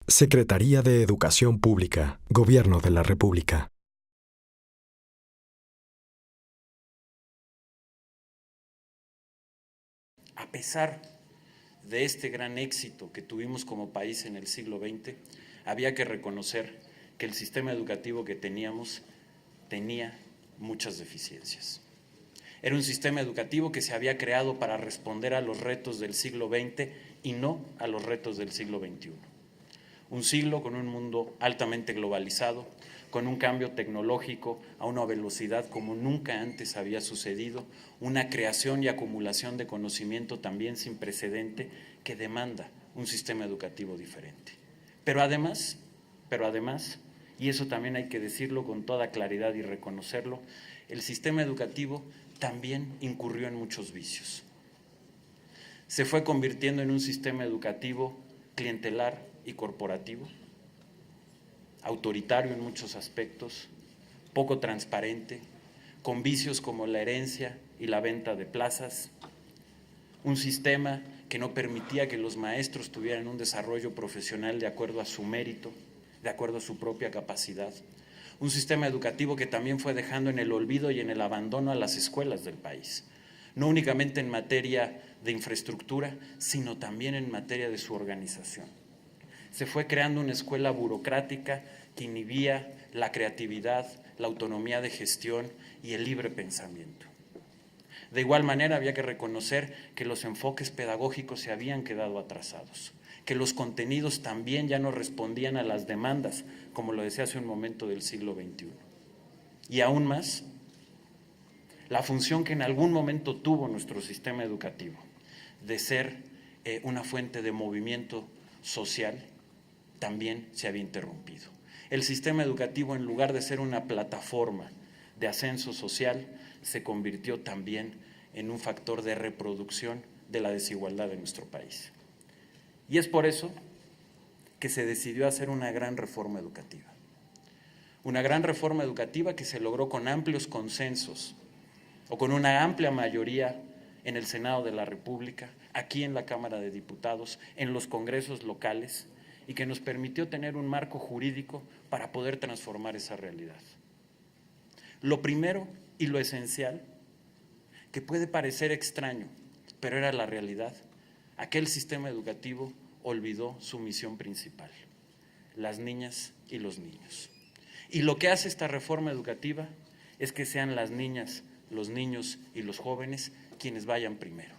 Secretaría de Educación Pública, Gobierno de la República. A pesar de este gran éxito que tuvimos como país en el siglo XX, había que reconocer que el sistema educativo que teníamos tenía muchas deficiencias. Era un sistema educativo que se había creado para responder a los retos del siglo XX y no a los retos del siglo XXI. Un siglo con un mundo altamente globalizado, con un cambio tecnológico a una velocidad como nunca antes había sucedido, una creación y acumulación de conocimiento también sin precedente que demanda un sistema educativo diferente. Pero además, y eso también hay que decirlo con toda claridad y reconocerlo, el sistema educativo también incurrió en muchos vicios. Se fue convirtiendo en un sistema educativo clientelar y corporativo, autoritario en muchos aspectos, poco transparente, con vicios como la herencia y la venta de plazas, un sistema que no permitía que los maestros tuvieran un desarrollo profesional de acuerdo a su mérito, de acuerdo a su propia capacidad, un sistema educativo que también fue dejando en el olvido y en el abandono a las escuelas del país, no únicamente en materia de infraestructura, sino también en materia de su organización. Se fue creando una escuela burocrática que inhibía la creatividad, la autonomía de gestión y el libre pensamiento. De igual manera, había que reconocer que los enfoques pedagógicos se habían quedado atrasados, que los contenidos también ya no respondían a las demandas, como lo decía hace un momento, del siglo XXI. Y aún más, la función que en algún momento tuvo nuestro sistema educativo de ser una fuente de movimiento social, también se había interrumpido. El sistema educativo, en lugar de ser una plataforma de ascenso social, se convirtió también en un factor de reproducción de la desigualdad de nuestro país. Y es por eso que se decidió hacer una gran reforma educativa. Una gran reforma educativa que se logró con amplios consensos o con una amplia mayoría en el Senado de la República, aquí en la Cámara de Diputados, en los congresos locales, y que nos permitió tener un marco jurídico para poder transformar esa realidad. Lo primero y lo esencial, que puede parecer extraño, pero era la realidad, aquel sistema educativo olvidó su misión principal, las niñas y los niños. Y lo que hace esta reforma educativa es que sean las niñas, los niños y los jóvenes quienes vayan primero.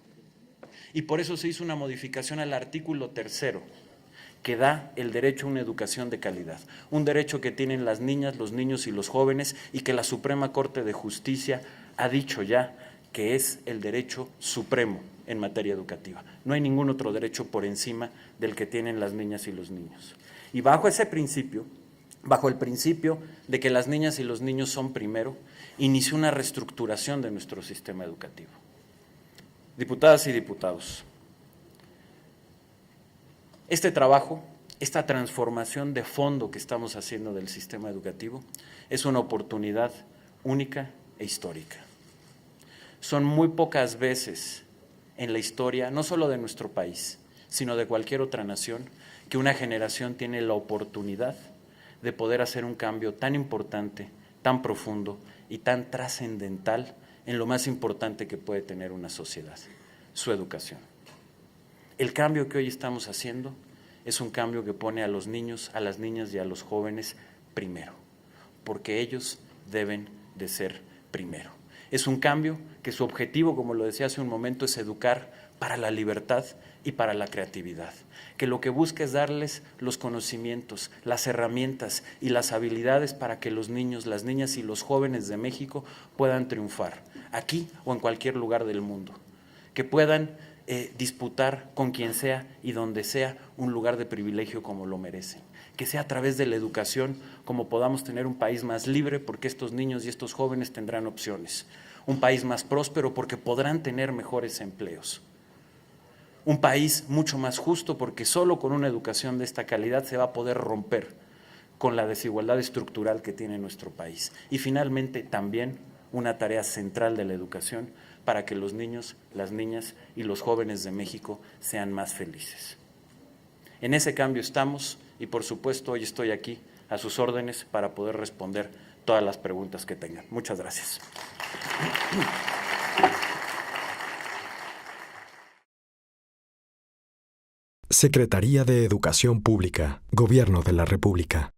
Y por eso se hizo una modificación al artículo 3º, que da el derecho a una educación de calidad, un derecho que tienen las niñas, los niños y los jóvenes, y que la Suprema Corte de Justicia ha dicho ya que es el derecho supremo en materia educativa. No hay ningún otro derecho por encima del que tienen las niñas y los niños. Y bajo ese principio, bajo el principio de que las niñas y los niños son primero, inició una reestructuración de nuestro sistema educativo. Diputadas y diputados, este trabajo, esta transformación de fondo que estamos haciendo del sistema educativo es una oportunidad única e histórica. Son muy pocas veces en la historia, no solo de nuestro país, sino de cualquier otra nación, que una generación tiene la oportunidad de poder hacer un cambio tan importante, tan profundo y tan trascendental en lo más importante que puede tener una sociedad, su educación. El cambio que hoy estamos haciendo es un cambio que pone a los niños, a las niñas y a los jóvenes primero, porque ellos deben de ser primero. Es un cambio que su objetivo, como lo decía hace un momento, es educar para la libertad y para la creatividad, que lo que busca es darles los conocimientos, las herramientas y las habilidades para que los niños, las niñas y los jóvenes de México puedan triunfar, aquí o en cualquier lugar del mundo, que puedan disputar con quien sea y donde sea un lugar de privilegio como lo merecen, que sea a través de la educación como podamos tener un país más libre porque estos niños y estos jóvenes tendrán opciones, un país más próspero porque podrán tener mejores empleos, un país mucho más justo porque solo con una educación de esta calidad se va a poder romper con la desigualdad estructural que tiene nuestro país. Y finalmente también una tarea central de la educación para que los niños, las niñas y los jóvenes de México sean más felices. En ese cambio estamos y, por supuesto, hoy estoy aquí a sus órdenes para poder responder todas las preguntas que tengan. Muchas gracias. Secretaría de Educación Pública, Gobierno de la República.